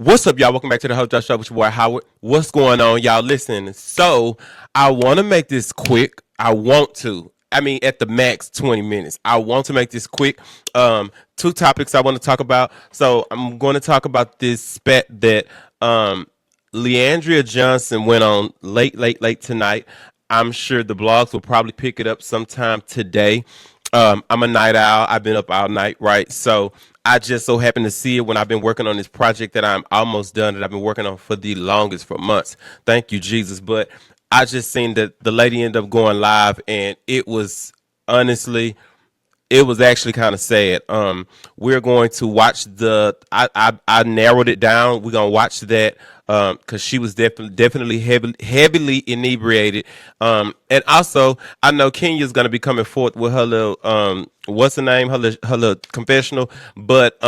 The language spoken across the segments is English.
What's up, y'all? Welcome back to the Host Show with your boy Howard. What's going on, y'all? Listen, so I want to make this quick. I mean, at the max, 20 minutes. I want to make this quick. Two topics I want to talk about. So I'm going to talk about this spat that Leandria Johnson went on late tonight. I'm sure the blogs will probably pick it up sometime today. I'm a night owl. I've been up all night, right? So I just so happened to see it when I've been working on this project that I'm almost done, that I've been working on for the longest, for months. Thank you, Jesus. But I just seen that the lady ended up going live, and it was honestly, it was actually kind of sad. We're going to watch I narrowed it down. We're gonna watch that because she was definitely heavily inebriated. And also I know Kenya's gonna be coming forth with her little what's the name, her little confessional, but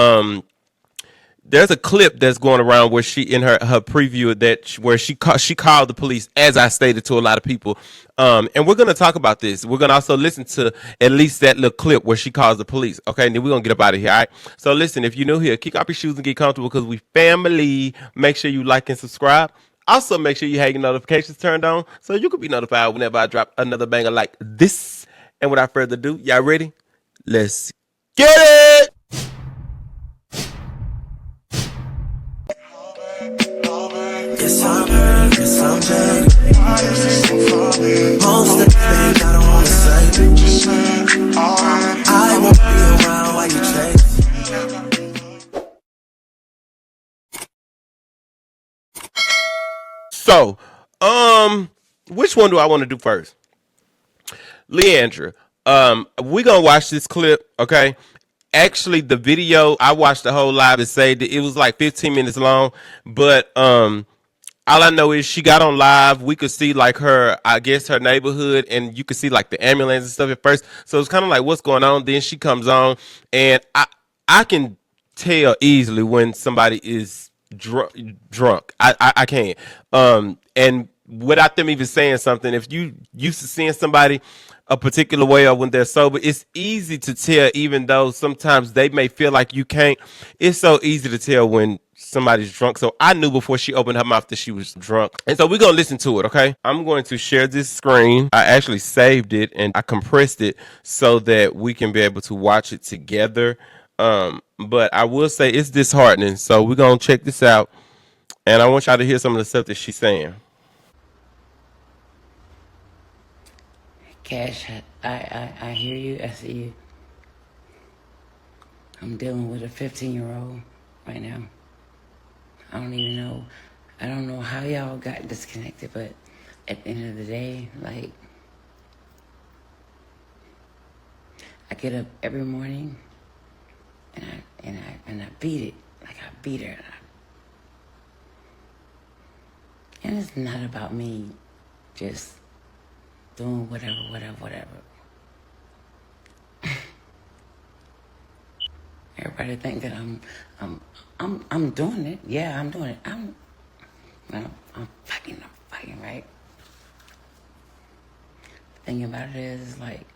there's a clip that's going around where she, in her preview, where she called the police, as I stated to a lot of people. And we're gonna talk about this. We're gonna also listen to at least that little clip where she calls the police. Okay, and then we're gonna get up out of here. All right. So listen, if you're new here, kick off your shoes and get comfortable because we family. Make sure you like and subscribe. Also, make sure you have your notifications turned on so you can be notified whenever I drop another banger like this. And without further ado, y'all ready? Let's get it. Yes, I'm hurt, yes, I'm dead. Most of the things I don't wanna say. I won't be around while you chase. So, which one do I want to do first? Leandra, we gonna watch this clip, okay? Actually, the video, I watched the whole live and say that it was like 15 minutes long, but all I know is she got on live. We could see like I guess her neighborhood, and you could see like the ambulance and stuff at first. So it's kind of like what's going on. Then she comes on, and I can tell easily when somebody is drunk. I can. And without them even saying something, if you used to seeing somebody a particular way or when they're sober, it's easy to tell, even though sometimes they may feel like you can't. It's so easy to tell when somebody's drunk. So I knew before she opened her mouth that she was drunk. And so we're going to listen to it, okay? I'm going to share this screen. I actually saved it and I compressed it so that we can be able to watch it together. But I will say it's disheartening. So we're going to check this out. And I want y'all to hear some of the stuff that she's saying. Cash, I hear you. I see you. I'm dealing with a 15-year-old right now. I don't even know. I don't know how y'all got disconnected, but at the end of the day, like, I get up every morning and I beat it. Like, I beat her. And it's not about me just doing whatever. Everybody think that I'm doing it. Yeah, I'm doing it. I'm fighting, right? The thing about it is, like,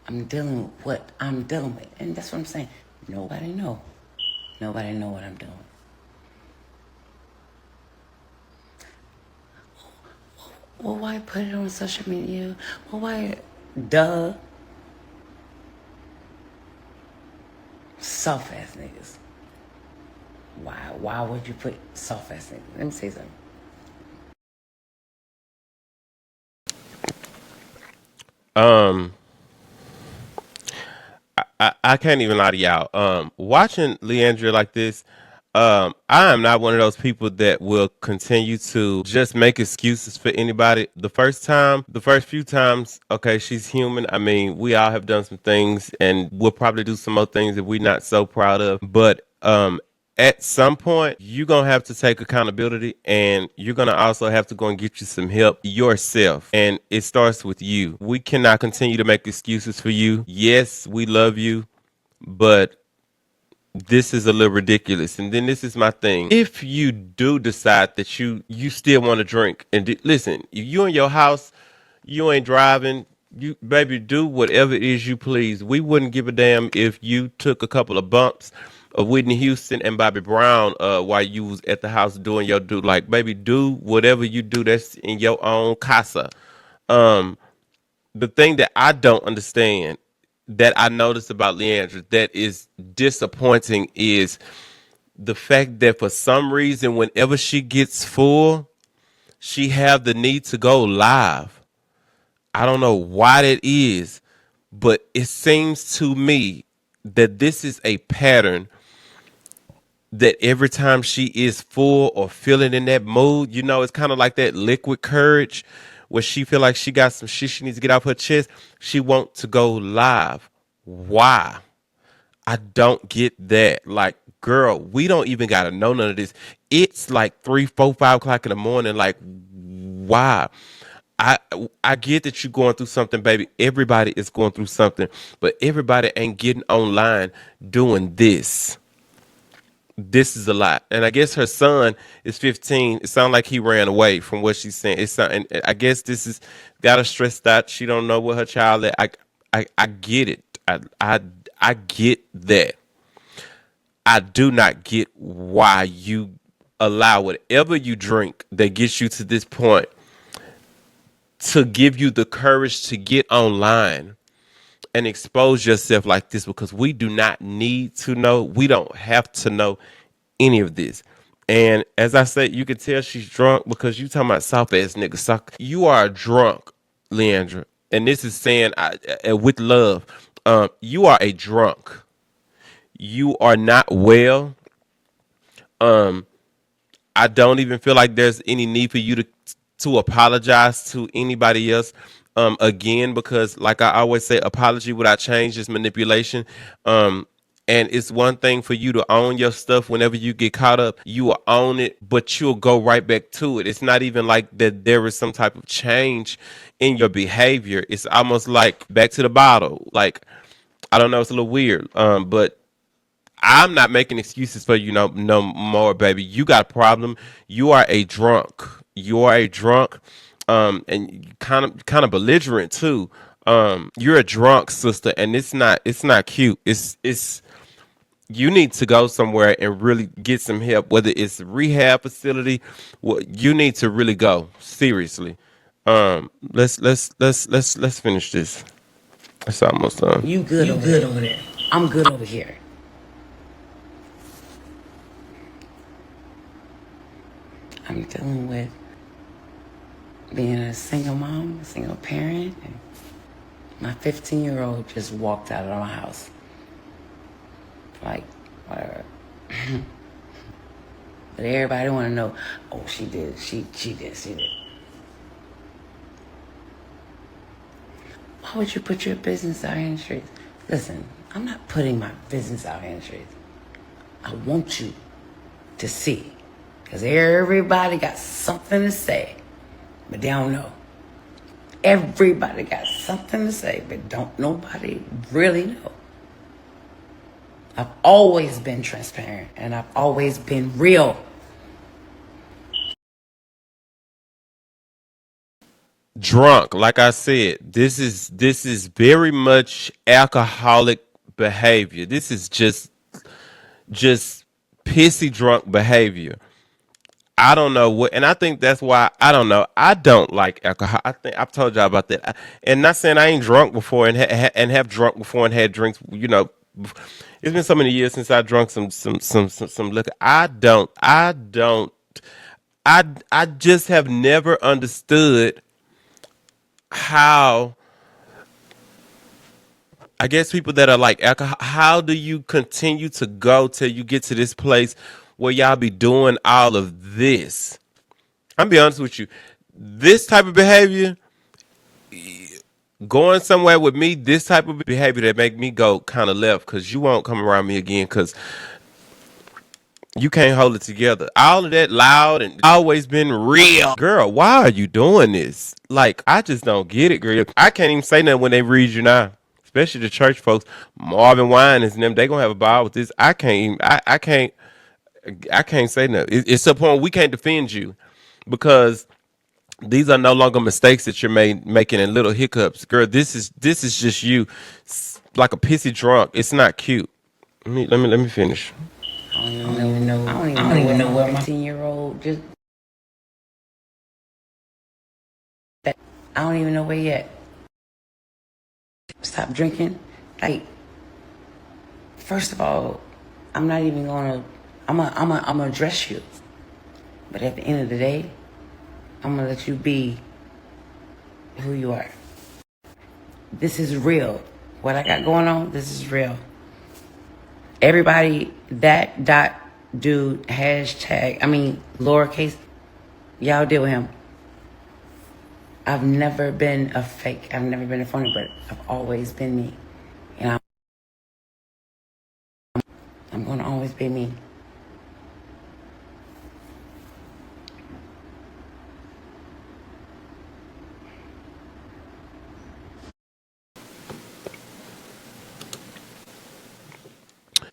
I'm dealing with what I'm dealing with. And that's what I'm saying. Nobody know. Nobody know what I'm doing. Well, why put it on social media? Well, why? Duh. Soft ass niggas. Why would you put soft ass niggas? Let me say something. I can't even lie to y'all. Watching Leandria like this, I am not one of those people that will continue to just make excuses for anybody. The first few times, okay, she's human. I mean, we all have done some things, and we'll probably do some more things that we're not so proud of. But at some point, you're going to have to take accountability, and you're going to also have to go and get you some help yourself. And it starts with you. We cannot continue to make excuses for you. Yes, we love you, but this is a little ridiculous. And then this is my thing. If you do decide that you still want to drink, and listen, if you in your house, you ain't driving, you baby, do whatever it is you please. We wouldn't give a damn if you took a couple of bumps. of Whitney Houston and Bobby Brown while you was at the house doing your do. Like, baby, do whatever you do that's in your own casa. Um, the thing that I don't understand that I noticed about Leandra that is disappointing is the fact that for some reason, whenever she gets full, she have the need to go live. I don't know why that is, but it seems to me that this is a pattern that every time she is full or feeling in that mood, you know, it's kind of like that liquid courage where she feel like she got some shit she needs to get off her chest. She want to go live. Why? I don't get that. Like, girl, we don't even gotta know none of this. It's like 3, 4, 5 o'clock in the morning. Like, why? I I get that you're going through something, baby. Everybody is going through something, but everybody ain't getting online doing this. This is a lot. And I guess her son is 15. It sounds like he ran away from what she's saying. And I guess this is got her stressed out. She don't know what her child is. I get it. I get that. I do not get why you allow whatever you drink that gets you to this point to give you the courage to get online and expose yourself like this, because we do not need to know. We don't have to know any of this. And as I said, you can tell she's drunk because you talking about soft ass nigga. So you are drunk, Leandra. And this is saying with love. You are a drunk. You are not well. I don't even feel like there's any need for you to apologize to anybody else again, because like I always say, apology without change is manipulation. And it's one thing for you to own your stuff. Whenever you get caught up, you will own it, but you'll go right back to it. It's not even like that there is some type of change in your behavior. It's almost like back to the bottle. Like, I don't know, it's a little weird. But I'm not making excuses for you no more, baby. You got a problem. You are a drunk. You are a drunk. And kind of belligerent too. You're a drunk, sister, and it's not cute. It's you need to go somewhere and really get some help, whether it's a rehab facility. Well, you need to really go seriously. Let's finish this. It's almost done. You good over there. I'm good over here. I'm dealing with being a single mom, a single parent. And my 15-year-old just walked out of my house. Like, whatever. But everybody want to know, oh, she did. She did. Why would you put your business out here in the streets? Listen, I'm not putting my business out here in the streets. I want you to see. Because everybody got something to say, but they don't know. Everybody got something to say, but don't nobody really know. I've always been transparent, and I've always been real. Drunk, like I said, this is very much alcoholic behavior. This is just pissy drunk behavior. I don't know what, and I think that's why I don't know. I don't like alcohol. I think I've told y'all about that. And not saying I ain't drunk before and have drunk before and had drinks. You know, it's been so many years since I drunk some liquor. I just have never understood how. I guess people that are like alcohol, how do you continue to go till you get to this place where y'all be doing all of this? I'm be honest with you. This type of behavior, going somewhere with me, this type of behavior that make me go kind of left, because you won't come around me again, because you can't hold it together. All of that loud and always been real. Girl, why are you doing this? Like, I just don't get it, girl. I can't even say nothing when they read you now. Especially the church folks. Marvin Winans and them, they gonna have a ball with this. I can't even, I can't say nothing. It's a point we can't defend you, because these are no longer mistakes that you're making and little hiccups. Girl, this is just you like a pissy drunk. It's not cute. Let me finish. I don't I even don't even know. I know. don't even I know don't where even know my where my 15-year-old just. That, I don't even know where yet. Stop drinking. Like, first of all, I'm not even gonna. I'm gonna address you. But at the end of the day, I'm gonna let you be who you are. This is real. What I got going on, this is real. Everybody, that dot dude, hashtag, lowercase, y'all deal with him. I've never been a fake. I've never been a phony, but I've always been me. And I'm going to always be me.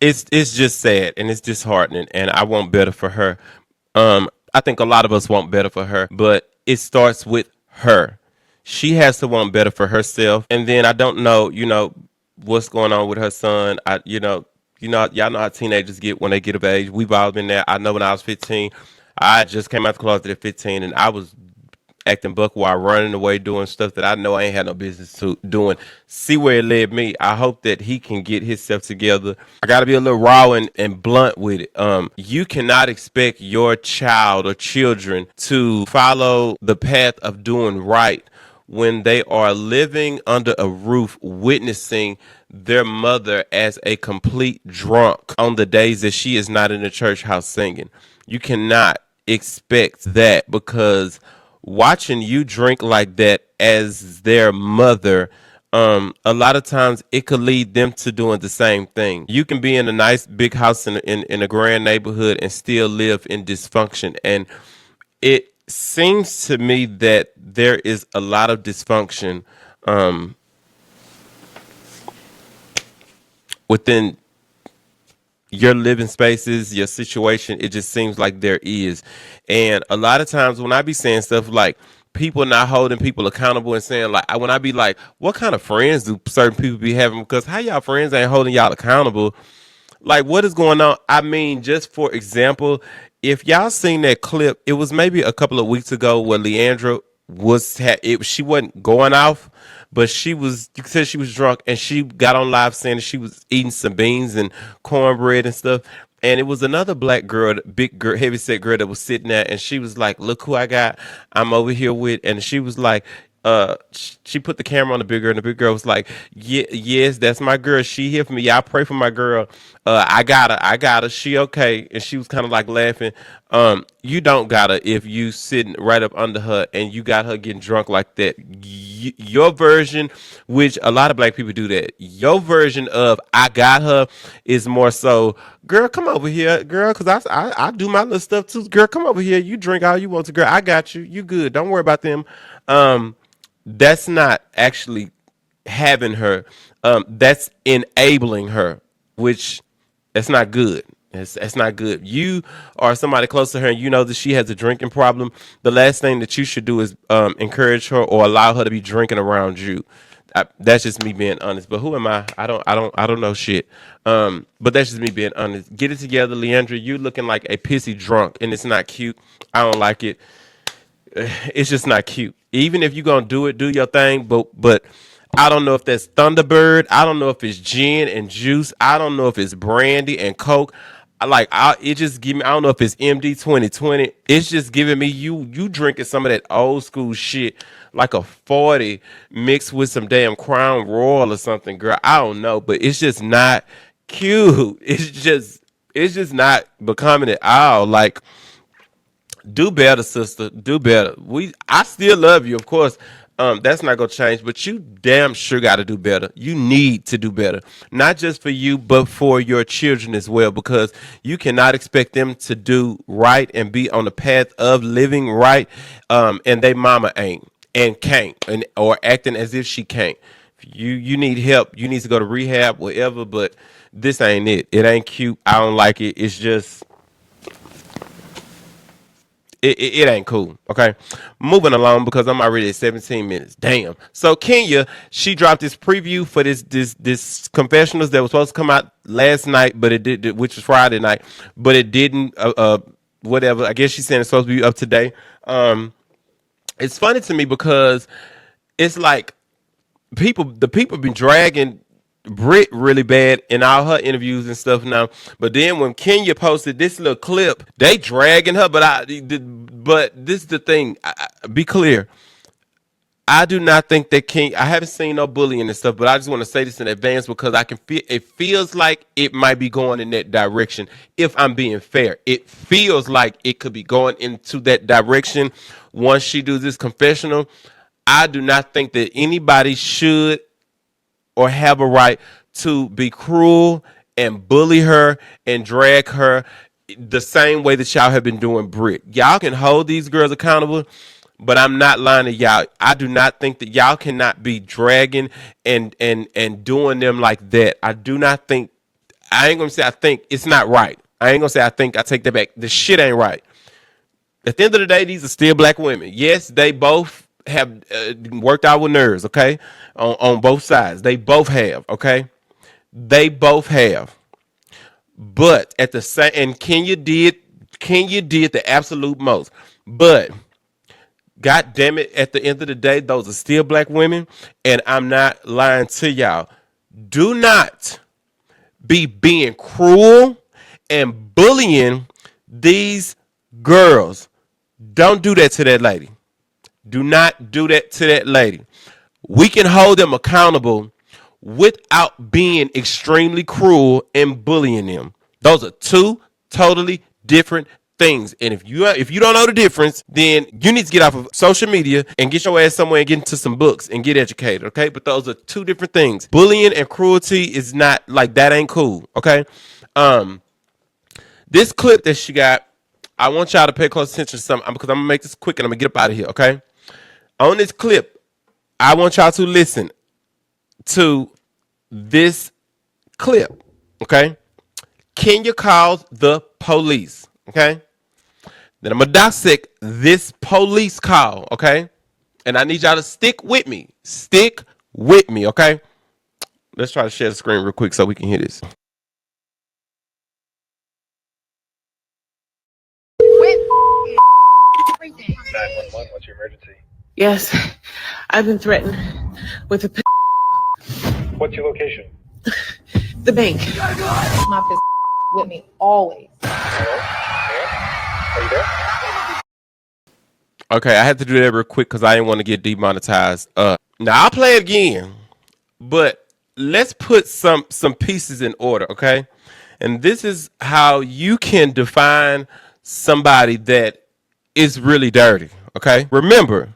It's just sad and it's disheartening, and I want better for her. I think a lot of us want better for her, but it starts with her. She has to want better for herself, and then I don't know, what's going on with her son. Y'all know how teenagers get when they get of age. We've all been there. I know when I was 15, I just came out the closet at 15, and I was acting buck while running away doing stuff that I know I ain't had no business doing. See where it led me. I hope that he can get himself together. I got to be a little raw and blunt with it. You cannot expect your child or children to follow the path of doing right when they are living under a roof witnessing their mother as a complete drunk on the days that she is not in the church house singing. You cannot expect that, because watching you drink like that as their mother, a lot of times it could lead them to doing the same thing. You can be in a nice big house in a grand neighborhood and still live in dysfunction. And it seems to me that there is a lot of dysfunction within your living spaces, your situation. It just seems like there is. And a lot of times when I be saying stuff like people not holding people accountable and saying, like, when I be like, what kind of friends do certain people be having? Because how y'all friends ain't holding y'all accountable? Like, what is going on? I mean, just for example, if y'all seen that clip, it was maybe a couple of weeks ago where Leandra she wasn't going off, but you said she was drunk, and she got on live saying that she was eating some beans and cornbread and stuff. And it was another black girl, big girl, heavy set girl that was sitting there, and she was like, "Look who I got. I'm over here with," and she was like, she put the camera on the big girl, and the big girl was like, "Yeah, yes, that's my girl. She here for me. Y'all pray for my girl. I got her. She okay." And she was kind of like laughing. You don't got her if you sitting right up under her and you got her getting drunk like that. Your version, which a lot of black people do that. Your version of "I got her" is more so, "Girl, come over here, girl, because I do my little stuff too. Girl, come over here. You drink all you want to, girl. I got you. You good. Don't worry about them." That's not actually having her. That's enabling her, which that's not good. That's not good. You are somebody close to her, and you know that she has a drinking problem. The last thing that you should do is encourage her or allow her to be drinking around you. That's just me being honest. But who am I? I don't know shit. But that's just me being honest. Get it together, Leandra. You looking like a pissy drunk, and it's not cute. I don't like it. It's just not cute. Even if you're gonna do it, do your thing. But I don't know if that's Thunderbird. I don't know if it's gin and juice. I don't know if it's brandy and coke. It just give me. I don't know if it's MD 2020. It's just giving me you drinking some of that old school shit, like a 40 mixed with some damn Crown Royal or something, girl. I don't know, but it's just not cute. It's just not becoming at all. Like, do better, sister. Do better. I still love you, of course. That's not gonna change, but you damn sure got to do better. You need to do better, not just for you, but for your children as well, because you cannot expect them to do right and be on the path of living right, and they mama ain't and can't, or acting as if she can't. You need help. You need to go to rehab, whatever. But this ain't it. It ain't cute. I don't like it. it ain't cool. Okay, moving along because I'm already at 17 minutes. Damn. So Kenya, she dropped this preview for this confessionals that was supposed to come out last night, but it did, which was Friday night, but it didn't. Whatever. I guess she's saying it's supposed to be up today. It's funny to me because it's like the people been dragging Brit really bad in all her interviews and stuff now. But then when Kenya posted this little clip, they dragging her. But this is the thing. Be clear. I do not think that I haven't seen no bullying and stuff, but I just want to say this in advance because I can feel it feels like it might be going in that direction. If I'm being fair, it feels like it could be going into that direction once she does this confessional. I do not think that anybody should or have a right to be cruel and bully her and drag her the same way that y'all have been doing Brit. Y'all can hold these girls accountable, but I'm not lying to y'all. I do not think that y'all cannot be dragging and doing them like that. I do not think, I ain't gonna say I think, it's not right. I ain't gonna say I think, I take that back. The shit ain't right. At the end of the day, these are still black women. Yes, they both have worked out with nerves, okay? On both sides. They both have, okay? They both have. But at the same, and Kenya did the absolute most. But God damn it, at the end of the day, those are still black women, and I'm not lying to y'all. Do not be being cruel and bullying these girls. Don't do that to that lady. Do not do that to that lady. We can hold them accountable without being extremely cruel and bullying them. Those are two totally different things. And if you don't know the difference, then you need to get off of social media and get your ass somewhere and get into some books and get educated, okay? But those are two different things. Bullying and cruelty is not, like, that ain't cool, okay? This clip that she got, I want y'all to pay close attention to something because I'm going to make this quick and I'm going to get up out of here, okay? On this clip, I want y'all to listen to this clip, okay? Kenya calls the police, okay? Then I'm going to dissect this police call, okay? And I need y'all to stick with me. Stick with me, okay? Let's try to share the screen real quick so we can hear this. 911, what's your emergency? Yes, I've been threatened with a What's your location? the bank. My with me always. Are you there? Okay, I had to do that real quick because I didn't want to get demonetized. Now I'll play it again, but let's put some pieces in order, okay? And this is how you can define somebody that is really dirty, okay? Remember,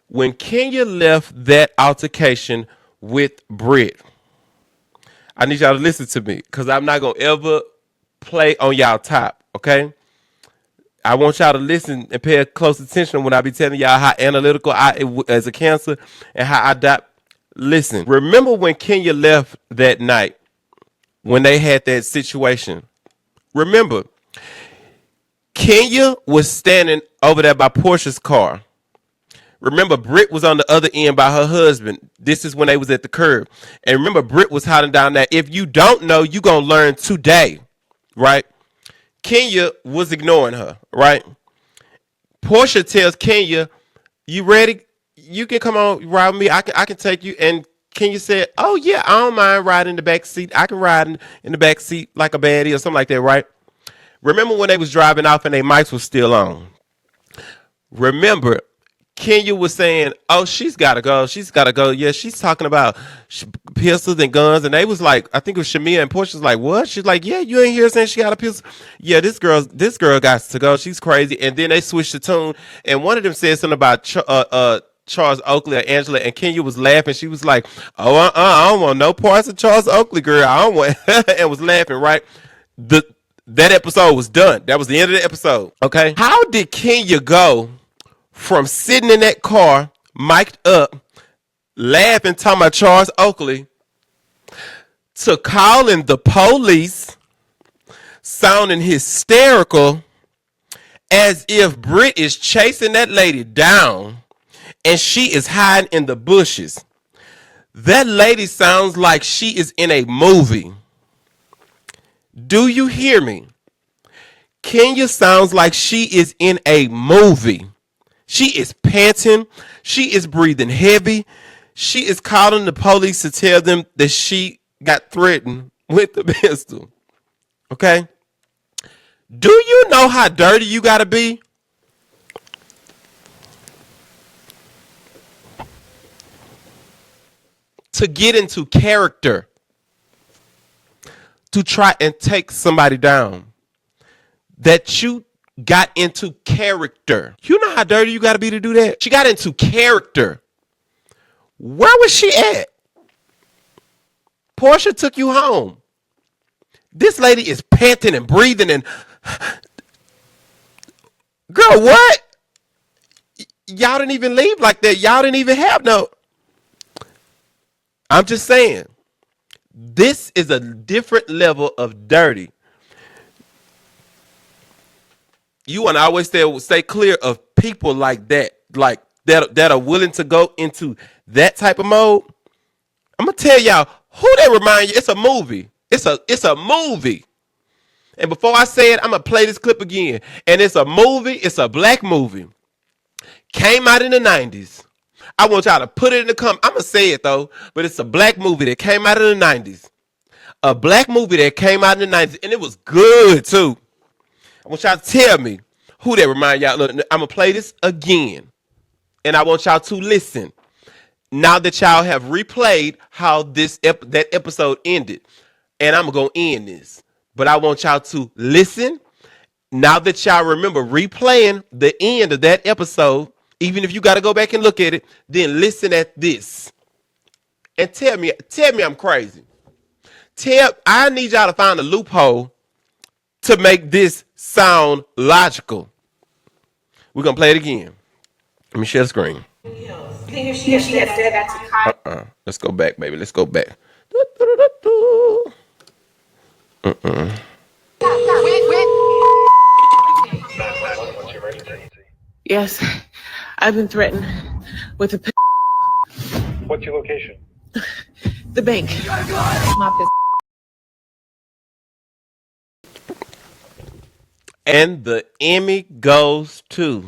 when Kenya left that altercation with Brit, I need y'all to listen to me because I'm not going to ever play on y'all top, okay? I want y'all to listen and pay close attention when I be telling y'all how analytical I as a cancer and how I adapt. Listen, remember when Kenya left that night when they had that situation? Remember, Kenya was standing over there by Portia's car. Remember, Brit was on the other end by her husband. This is when they was at the curb. And remember, Brit was hiding down there. If you don't know, you going to learn today, right? Kenya was ignoring her, right? Portia tells Kenya, you ready? You can come on, ride with me. I can take you. And Kenya said, oh, yeah, I don't mind riding in the back seat. I can ride in the back seat like a baddie or something like that, right? Remember when they was driving off and their mics was still on? Remember, Kenya was saying, oh, she's got to go. She's got to go. Yeah, she's talking about pistols and guns. And they was like, I think it was Shamia and Portia's like, what? She's like, yeah, you ain't here saying she got a pistol. Yeah, this girl got to go. She's crazy. And then they switched the tune. And one of them said something about Charles Oakley or Angela. And Kenya was laughing. She was like, oh, I don't want no parts of Charles Oakley, girl. I don't want, and was laughing, right? That episode was done. That was the end of the episode. Okay. How did Kenya go from sitting in that car, mic'd up, laughing, talking about Charles Oakley, to calling the police, sounding hysterical, as if Brit is chasing that lady down and she is hiding in the bushes. That lady sounds like she is in a movie. Do you hear me? Kenya sounds like she is in a movie. She is panting. She is breathing heavy. She is calling the police to tell them that she got threatened with the pistol. Okay? Do you know how dirty you got to be? To get into character. To try and take somebody down. That you got into character. You know how dirty you got to be to do that? She got into character. Where was she at? Portia took you home. This lady is panting and breathing and... Girl, what? Y'all didn't even leave like that. Y'all didn't even have no... I'm just saying. This is a different level of dirty. You want to always stay clear of people like that. Like that are willing to go into that type of mode. I'm gonna tell y'all who they remind you. It's a movie. It's a movie. And before I say it, I'm gonna play this clip again. And it's a movie. It's a black movie. Came out in the 90s. I want y'all to put it in the comment. I'm gonna say it though, but it's a black movie that came out in the 90s. A black movie that came out in the 90s, and it was good too. I want y'all to tell me who that remind y'all. Look, I'm gonna play this again. And I want y'all to listen. Now that y'all have replayed how that episode ended. And I'm going to end this. But I want y'all to listen. Now that y'all remember replaying the end of that episode, even if you got to go back and look at it, then listen at this. And tell me I'm crazy. I need y'all to find a loophole to make this sound logical. We're going to play it again. Let me share the screen. Let's go back, baby. Let's go back. What's your emergency? Yes, I've been threatened with a What's your location? the bank. My And the Emmy goes to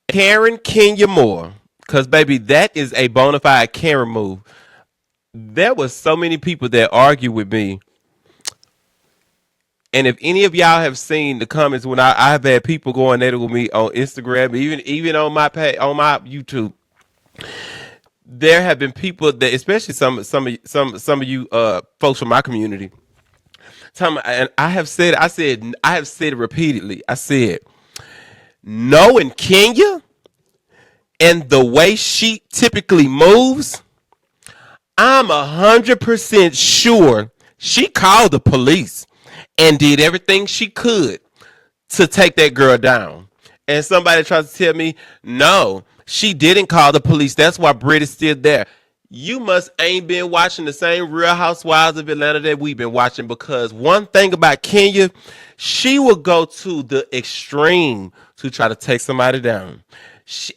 Karen Kenya Moore. Because, baby, that is a bona fide Karen move. There was so many people that argue with me. And if any of y'all have seen the comments when I have had people going at it with me on Instagram, even on my page, on my YouTube, there have been people that, especially some of you folks from my community, and I have said it repeatedly. I said, knowing Kenya and the way she typically moves, I'm 100% sure she called the police and did everything she could to take that girl down. And somebody tries to tell me, no, she didn't call the police. That's why Brit is still there. You must ain't been watching the same Real Housewives of Atlanta that we've been watching, because one thing about Kenya, she will go to the extreme to try to take somebody down.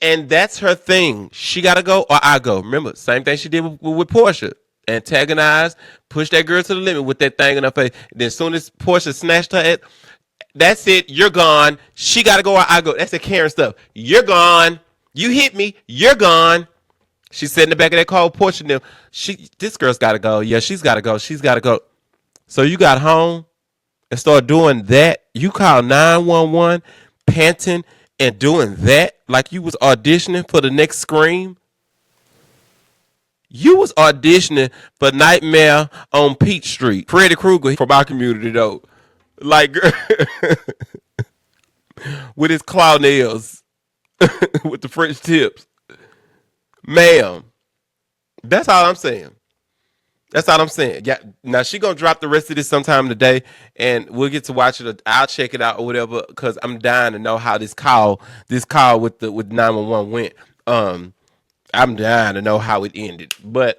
And that's her thing. She got to go or I go. Remember, same thing she did with Portia. Antagonize, push that girl to the limit with that thing in her face. Then as soon as Portia snatched her, that's it. You're gone. She got to go or I go. That's the Karen stuff. You're gone. You hit me. You're gone. She sat in the back of that car with Portia. Now, this girl's got to go. Yeah, she's got to go. She's got to go. So you got home and started doing that. You called 911, panting and doing that like you was auditioning for the next Scream. You was auditioning for Nightmare on Peach Street. Freddy Krueger from our community, though. Like, with his claw nails. With the French tips. Ma'am. That's all I'm saying. That's all I'm saying. Yeah. Now, she going to drop the rest of this sometime today, and we'll get to watch it. I'll check it out or whatever, because I'm dying to know how this call with 911 went. I'm dying to know how it ended. But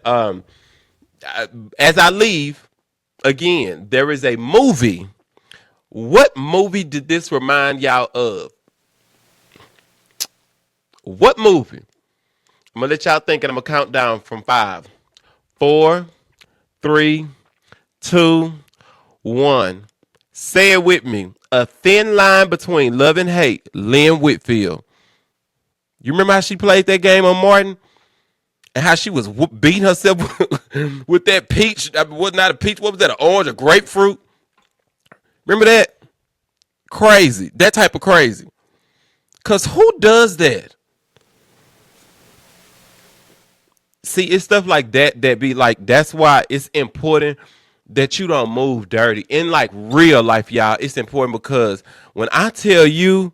as I leave, again, there is a movie What movie did this remind y'all of? What movie? I'm gonna let y'all think, and I'm gonna count down from 5, 4, 3, 2, 1. Say it with me. A Thin Line Between Love and Hate. Lynn Whitfield. You remember how she played that game on Martin? And how she was beating herself with that peach. Was not a peach. What was that? An orange, a grapefruit? Remember that? Crazy. That type of crazy. Because who does that? See, it's stuff like that that be like, that's why it's important that you don't move dirty. In like real life, y'all, it's important because when I tell you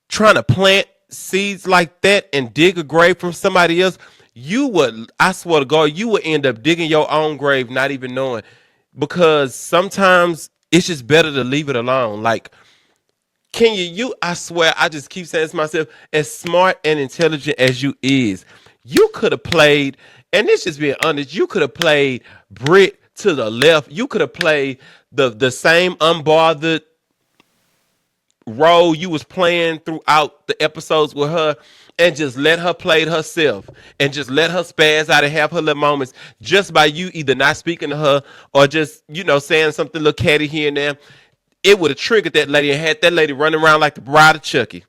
trying to plant seeds like that and dig a grave from somebody else, you would, I swear to God, you would end up digging your own grave, not even knowing. Because sometimes it's just better to leave it alone. Like, can you, I swear, I just keep saying to myself, as smart and intelligent as you is, you could have played, and this just being honest, you could have played Brit to the left. You could have played the same unbothered role you was playing throughout the episodes with her, and just let her play herself and just let her spaz out and have her little moments just by you either not speaking to her or just, saying something a little catty here and there. It would have triggered that lady and had that lady running around like the bride of Chucky.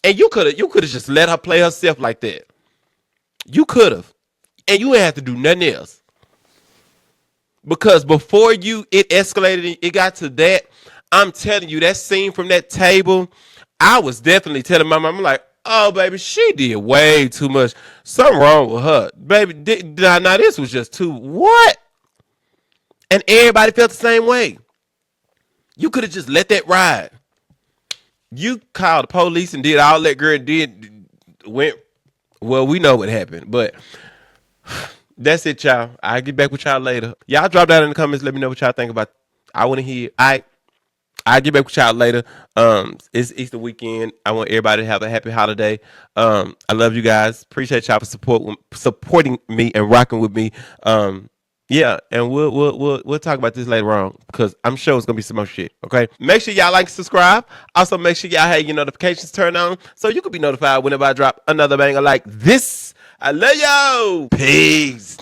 And you could have just let her play herself like that. You could have. And you ain't have to do nothing else. Because before it escalated, it got to that, I'm telling you, that scene from that table, I was definitely telling my mom, I'm like, oh, baby, she did way too much. Something wrong with her. Baby, now this was just too, what? And everybody felt the same way. You could have just let that ride. You called the police and did all that girl went, well, we know what happened, but that's it, y'all. I'll get back with y'all later. Y'all drop that in the comments. Let me know what y'all think about. I want to hear. I'll get back with y'all later. It's Easter weekend. I want everybody to have a happy holiday. I love you guys. Appreciate y'all for supporting me and rocking with me. Yeah, and we'll talk about this later on because I'm sure it's gonna be some more shit. Okay, make sure y'all like and subscribe. Also, make sure y'all have your notifications turned on so you can be notified whenever I drop another banger like this. I love y'all. Peace.